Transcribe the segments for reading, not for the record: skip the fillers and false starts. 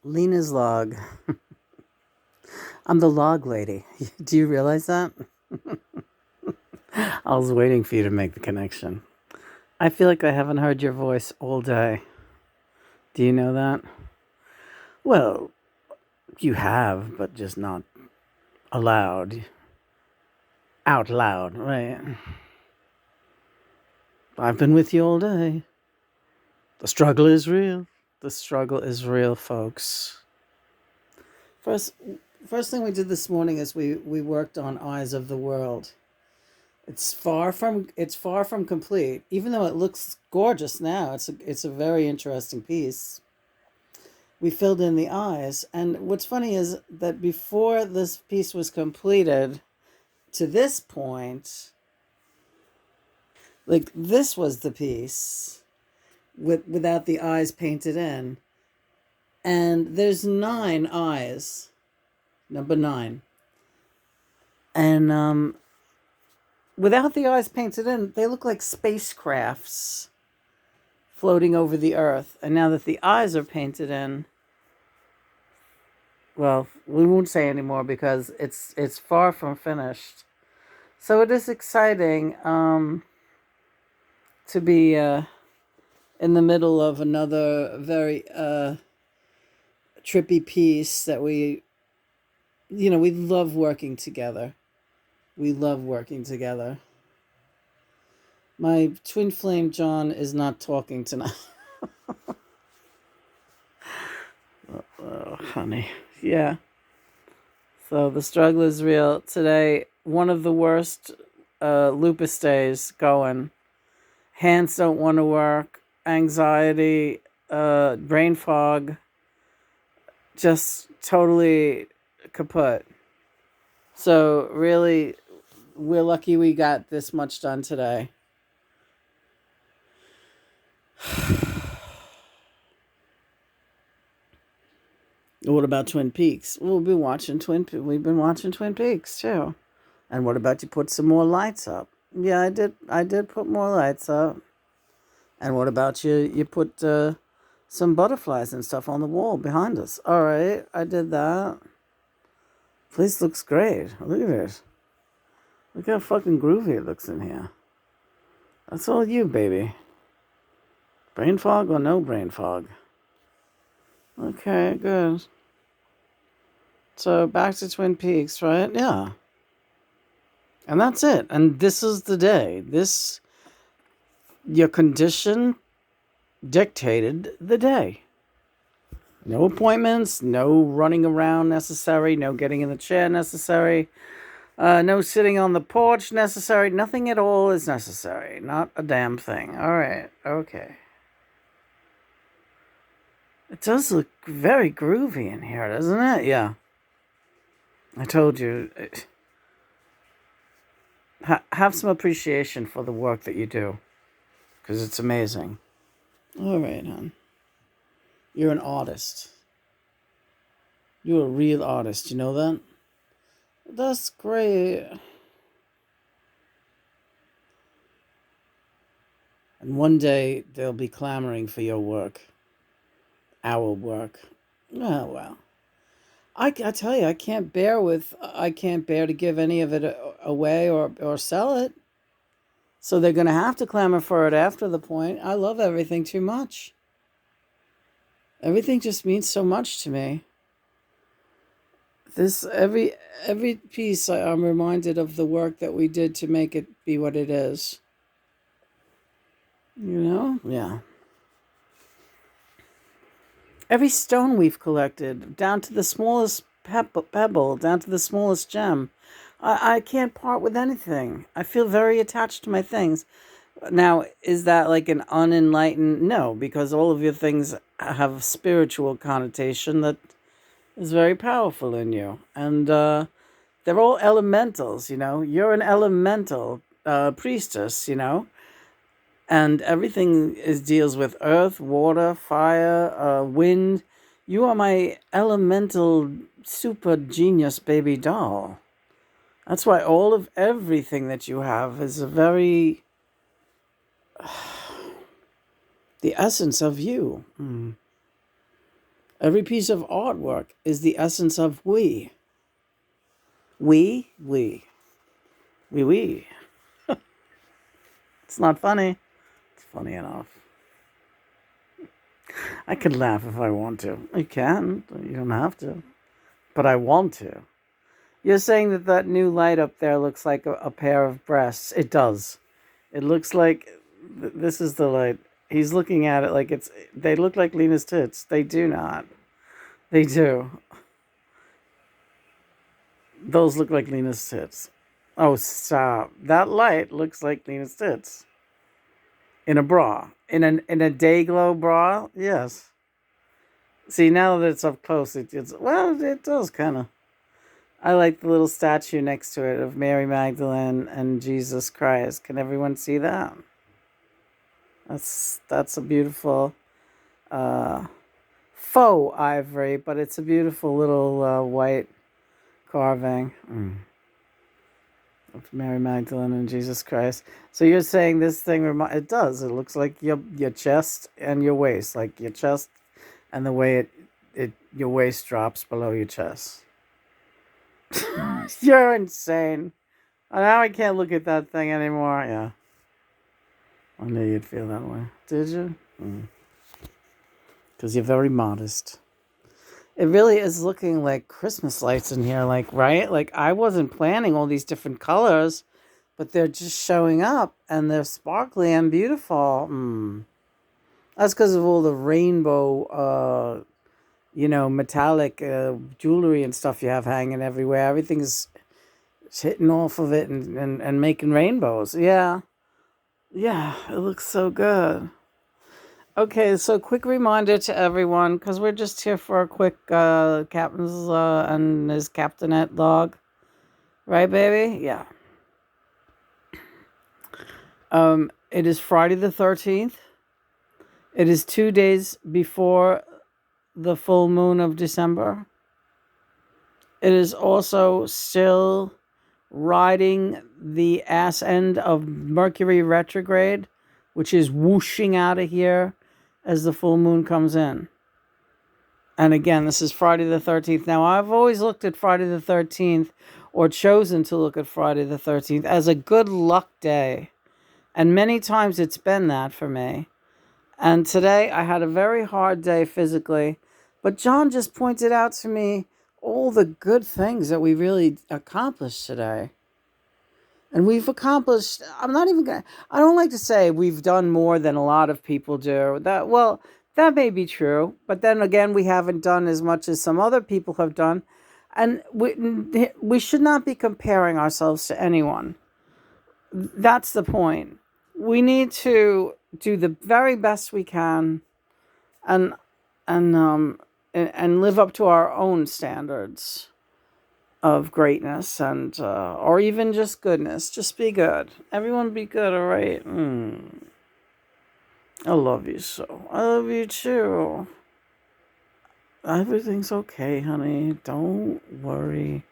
Lena's log. I'm the log lady. Do you realize that? I was waiting for you to make the connection. I feel like I haven't heard your voice all day. Do you know that? Well, you have, but just not aloud. Out loud, right? I've been with you all day. The struggle is real. The struggle is real, folks. First, first thing we did this morning is we worked on Eyes of the World. It's far from complete, even though it looks gorgeous now. It's a very interesting piece. We filled in the eyes, and what's funny is that before this piece was completed, to this point, like this was the piece without the eyes painted in, and there's 9 eyes, number 9, and without the eyes painted in, they look like spacecrafts floating over the earth. And now that the eyes are painted in, well, we won't say anymore because it's far from finished. So it is exciting to be in the middle of another very trippy piece that we love working together. We love working together. My twin flame John is not talking tonight. Oh, honey. Yeah. So the struggle is real. Today, one of the worst lupus days going. Hands don't want to work. Anxiety, brain fog. Just totally kaput. So really, we're lucky we got this much done today. What about Twin Peaks? We've been watching Twin Peaks too. And what about you put some more lights up? Yeah, I did put more lights up. And what about you put some butterflies and stuff on the wall behind us? All right, I did that. Place looks great. Look at it. Look how fucking groovy it looks in here. That's all you, baby. Brain fog or no brain fog? Okay, good. So back to Twin Peaks, right? Yeah. And that's it. And this is the day. Your condition dictated the day. No appointments, no running around necessary, no getting in the chair necessary, no sitting on the porch necessary. Nothing at all is necessary. Not a damn thing. All right. Okay. It does look very groovy in here, doesn't it? Yeah. I told you. Have some appreciation for the work that you do, because it's amazing. All right, hon. You're an artist. You're a real artist. You know that? That's great. And one day they'll be clamoring for your work. Our work. Oh, well. I tell you, I can't bear to give any of it away or sell it. So they're going to have to clamor for it after the point. I love everything too much. Everything just means so much to me. Every piece I'm reminded of the work that we did to make it be what it is. You know? Yeah. Every stone we've collected, down to the smallest pebble, down to the smallest gem. I can't part with anything. I feel very attached to my things. Now, is that like an unenlightened? No, because all of your things have spiritual connotation that is very powerful in you. And they're all elementals, you know. You're an elemental priestess, you know. And everything deals with earth, water, fire, wind. You are my elemental super genius baby doll. That's why all of everything that you have is a very... the essence of you. Every piece of artwork is the essence of we. We, we, we. It's not funny. It's funny enough. I can laugh if I want to. You can. You don't have to. But I want to. You're saying that that new light up there looks like a pair of breasts. It does. It looks like this is the light. He's looking at it like it's. They look like Lena's tits. They do not. They do. Those look like Lena's tits. Oh, stop. That light looks like Lena's tits. In a bra. In a day glow bra? Yes. See, now that it's up close, it does kind of. I like the little statue next to it of Mary Magdalene and Jesus Christ. Can everyone see that? That's a beautiful faux ivory, but it's a beautiful little white carving of Mary Magdalene and Jesus Christ. So you're saying this thing it does. It looks like your chest and your waist, like your chest and the way your waist drops below your chest. You're insane. Now I can't look at that thing anymore. Yeah. I knew you'd feel that way. Did you? Because you're very modest. It really is looking like Christmas lights in here, like, right? Like, I wasn't planning all these different colors, but they're just showing up, and they're sparkly and beautiful. That's because of all the rainbow, metallic jewelry and stuff you have hanging everywhere. Everything's hitting off of it and making rainbows. Yeah. Yeah, it looks so good. Okay, so quick reminder to everyone, because we're just here for a quick captain's and his captainette log. Right, baby? Yeah. It is Friday the 13th. It is 2 days before the full moon of December. It is also still riding the ass end of Mercury retrograde, which is whooshing out of here as the full moon comes in. And again, this is Friday the 13th. Now, I've always looked at Friday the 13th, or chosen to look at Friday the 13th, as a good luck day. And many times it's been that for me. And today I had a very hard day physically. But John just pointed out to me all the good things that we really accomplished today. And we've accomplished, I don't like to say we've done more than a lot of people do. That may be true. But then again, we haven't done as much as some other people have done. And we should not be comparing ourselves to anyone. That's the point. We need to do the very best we can and live up to our own standards of greatness and or even just goodness. Just be good. Everyone be good, all right? I love you so. I love you too. Everything's okay, honey. Don't worry.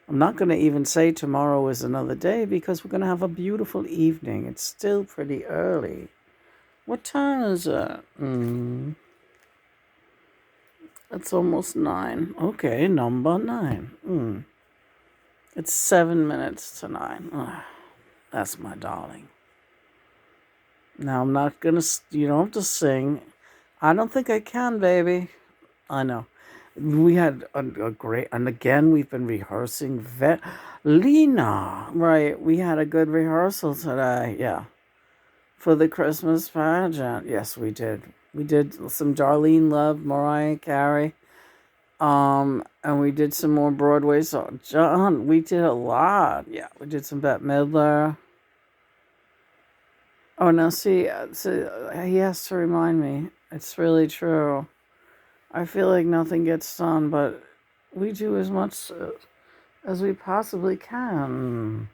I'm not going to even say tomorrow is another day because we're going to have a beautiful evening. It's still pretty early. What time is it? It's almost 9. Okay, number 9. It's 7 minutes to 9. That's my darling. Now, I'm not going to... You don't have to sing. I don't think I can, baby. I know. We had a great... And again, we've been rehearsing... Lena! Right, we had a good rehearsal today. Yeah. For the Christmas pageant. Yes, we did. We did some Darlene Love, Mariah Carey. And we did some more Broadway songs. John, we did a lot. Yeah, we did some Bette Midler. Oh, now see, he has to remind me. It's really true. I feel like nothing gets done, but we do as much as we possibly can.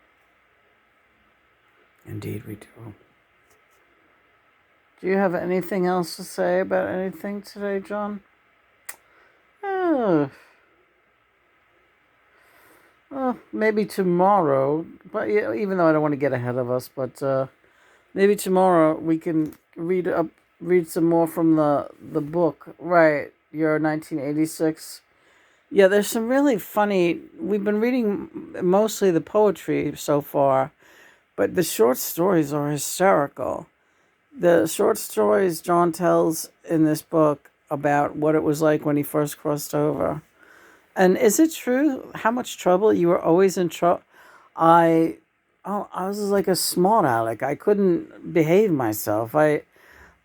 Indeed, we do. Do you have anything else to say about anything today, John? Maybe tomorrow, but even though I don't want to get ahead of us, but maybe tomorrow we can read some more from the book, right? your 1986. Yeah, there's some really funny. We've been reading mostly the poetry so far, but the short stories are hysterical. The short stories John tells in this book about what it was like when he first crossed over. And is it true how much trouble you were always in trouble? I I was like a smart aleck. I couldn't behave myself. I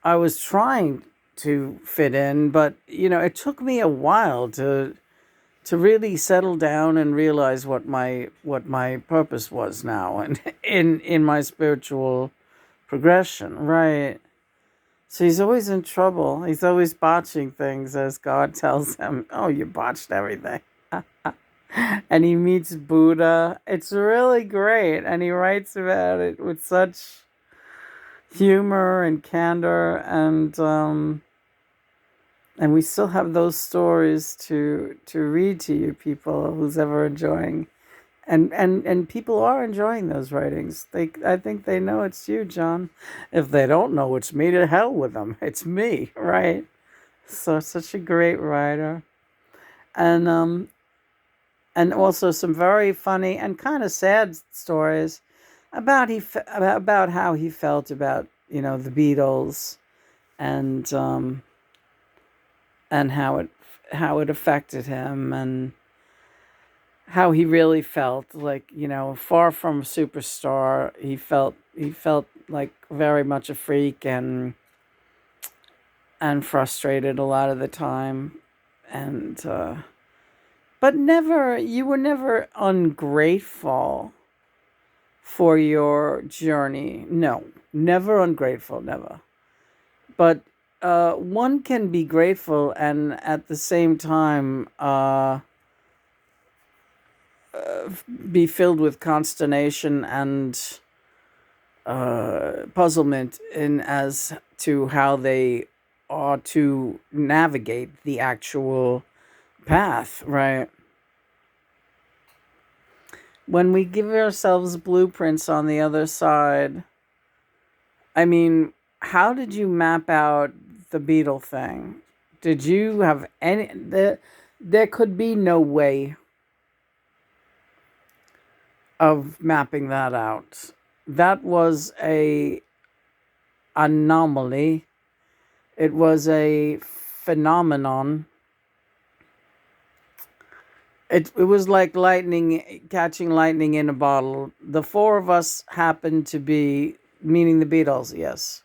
was trying to fit in, but it took me a while to really settle down and realize what my purpose was now and in my spiritual progression. Right. So he's always in trouble. He's always botching things as God tells him, "Oh, you botched everything." And he meets Buddha. It's really great. And he writes about it with such humor and candor, and we still have those stories to read to you people who's ever enjoying, and people are enjoying those writings. I think they know it's you, John. If they don't know, it's me. To hell with them. It's me, right? So such a great writer, and and also some very funny and kind of sad stories about how he felt about the Beatles, and and how it affected him, and how he really felt like, far from a superstar. He felt like very much a freak, and frustrated a lot of the time, and but you were never ungrateful for your journey. No, never ungrateful, never. But one can be grateful and at the same time be filled with consternation and puzzlement in as to how they are to navigate the actual path, right? When we give ourselves blueprints on the other side, I mean, how did you map out the Beatle thing? Did you have any? There could be no way of mapping that out. That was a anomaly. It was a phenomenon. It was like catching lightning in a bottle. The four of us happened to be, meaning the Beatles, yes.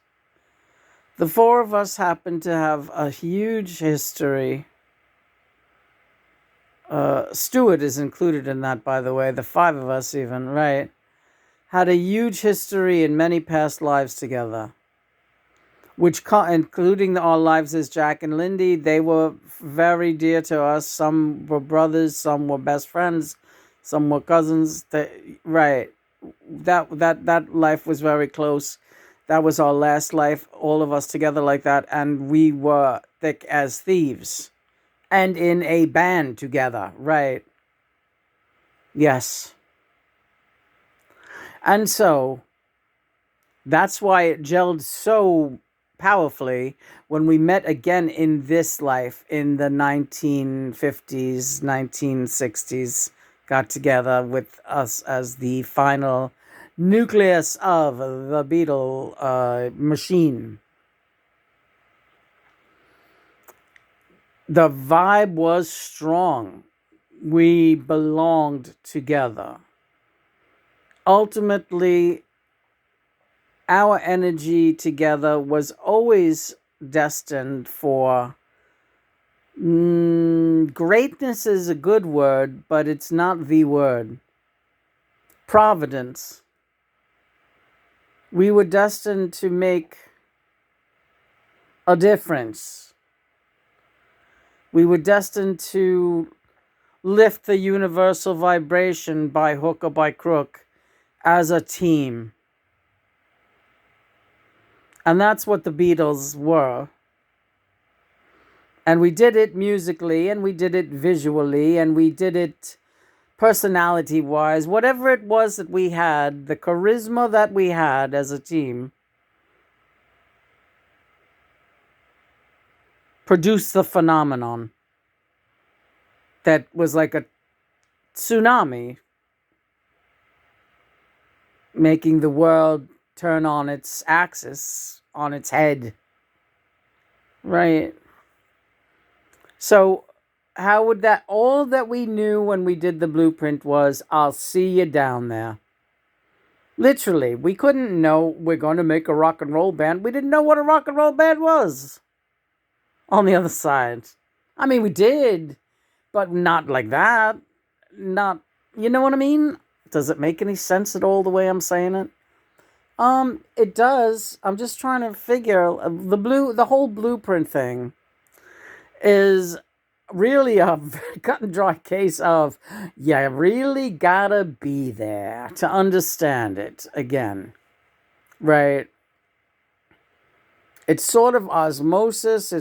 The four of us happened to have a huge history. Stewart is included in that, by the way, the five of us even, right? Had a huge history in many past lives together, which, including our lives as Jack and Lindy, they were very dear to us. Some were brothers, some were best friends, some were cousins. Right. That life was very close. That was our last life, all of us together like that, and we were thick as thieves. And in a band together, right? Yes. And so, that's why it gelled so powerfully when we met again in this life in the 1950s, 1960s, got together with us as the final nucleus of the Beatle machine. The vibe was strong. We belonged together. Ultimately, our energy together was always destined for greatness is a good word, but it's not the word. Providence. We were destined to make a difference. We were destined to lift the universal vibration by hook or by crook as a team. And that's what the Beatles were. And we did it musically, and we did it visually, and we did it personality-wise. Whatever it was that we had, the charisma that we had as a team, produced the phenomenon that was like a tsunami, making the world turn on its axis, on its head. Right. So, how would that, all that we knew when we did the blueprint was, I'll see you down there. Literally, we couldn't know we're going to make a rock and roll band. We didn't know what a rock and roll band was on the other side. I mean, we did, but not like that. Not, you know what I mean? Does it make any sense at all the way I'm saying it? It does. I'm just trying to figure the whole blueprint thing is really a cut and dry case of you really gotta be there to understand it again, right? It's sort of osmosis.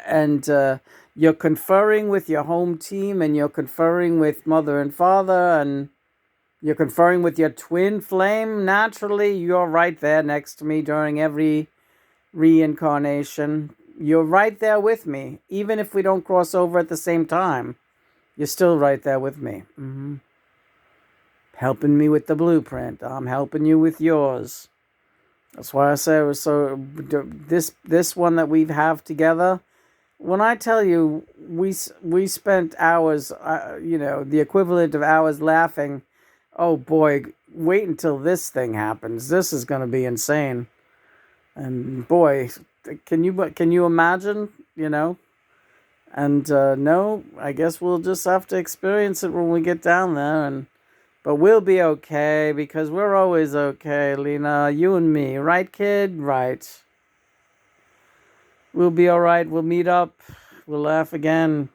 And you're conferring with your home team, and you're conferring with mother and father, and you're conferring with your twin flame. Naturally, you're right there next to me during every reincarnation. You're right there with me. Even if we don't cross over at the same time, you're still right there with me. Mm-hmm. Helping me with the blueprint. I'm helping you with yours. That's why I say it was so. This one that we have together. When I tell you, we spent hours, the equivalent of hours laughing. Oh boy, wait until this thing happens. This is going to be insane. And boy, can you imagine? And no, I guess we'll just have to experience it when we get down there. But we'll be okay because we're always okay, Lena. You and me, right, kid? Right. We'll be all right. We'll meet up. We'll laugh again.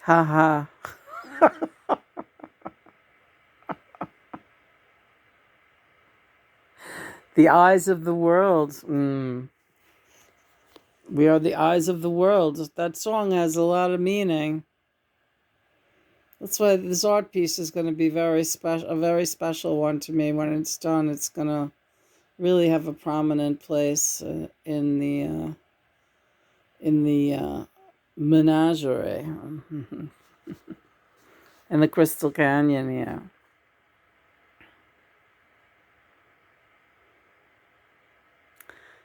Ha ha. The eyes of the world. We are the eyes of the world. That song has a lot of meaning. That's why this art piece is going to be a very special one to me. When it's done, it's going to really have a prominent place in the menagerie, in the Crystal Canyon. Yeah.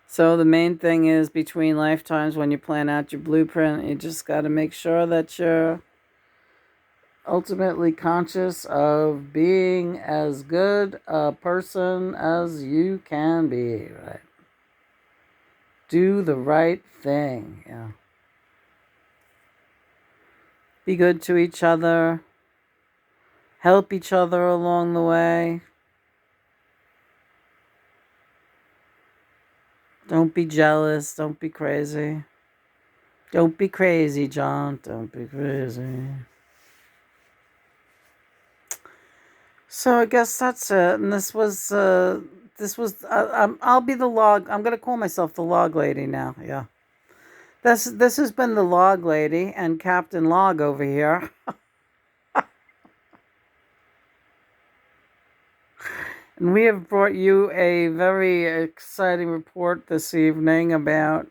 So the main thing is, between lifetimes, when you plan out your blueprint, you just got to make sure that you're ultimately conscious of being as good a person as you can be, right? Do the right thing, yeah. Be good to each other. Help each other along the way. Don't be jealous. Don't be crazy. Don't be crazy, John. Don't be crazy. So I guess that's it. And this was I'll be the log. I'm gonna call myself the log lady now. Yeah. This has been the log lady and Captain Log over here. And we have brought you a very exciting report this evening about,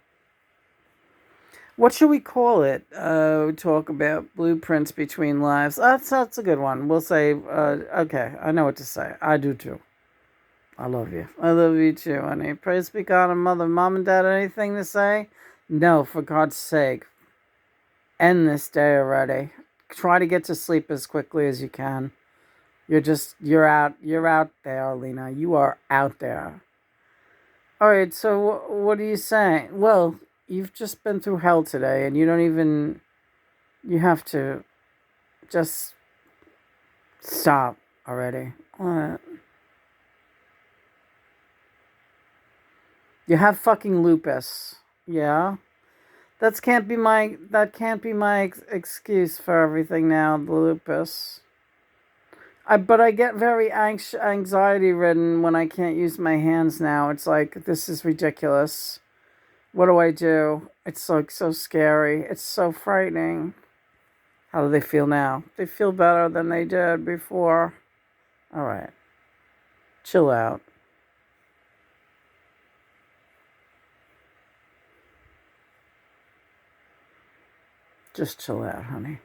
what should we call it? We talk about blueprints between lives. That's a good one. We'll say, okay, I know what to say. I do too. I love you. I love you too, honey. Praise be God and Mother. Mom and Dad, anything to say? No, for God's sake. End this day already. Try to get to sleep as quickly as you can. You're out there, Lena. You are out there. All right, so what are you saying? Well, you've just been through hell today, and you have to just stop already. All right. You have fucking lupus. Yeah? That can't be my excuse for everything now, the lupus. But I get very anxiety ridden when I can't use my hands now. It's like, this is ridiculous. What do I do? It's like so scary. It's so frightening. How do they feel now? They feel better than they did before. All right. Chill out. Just chill out, honey.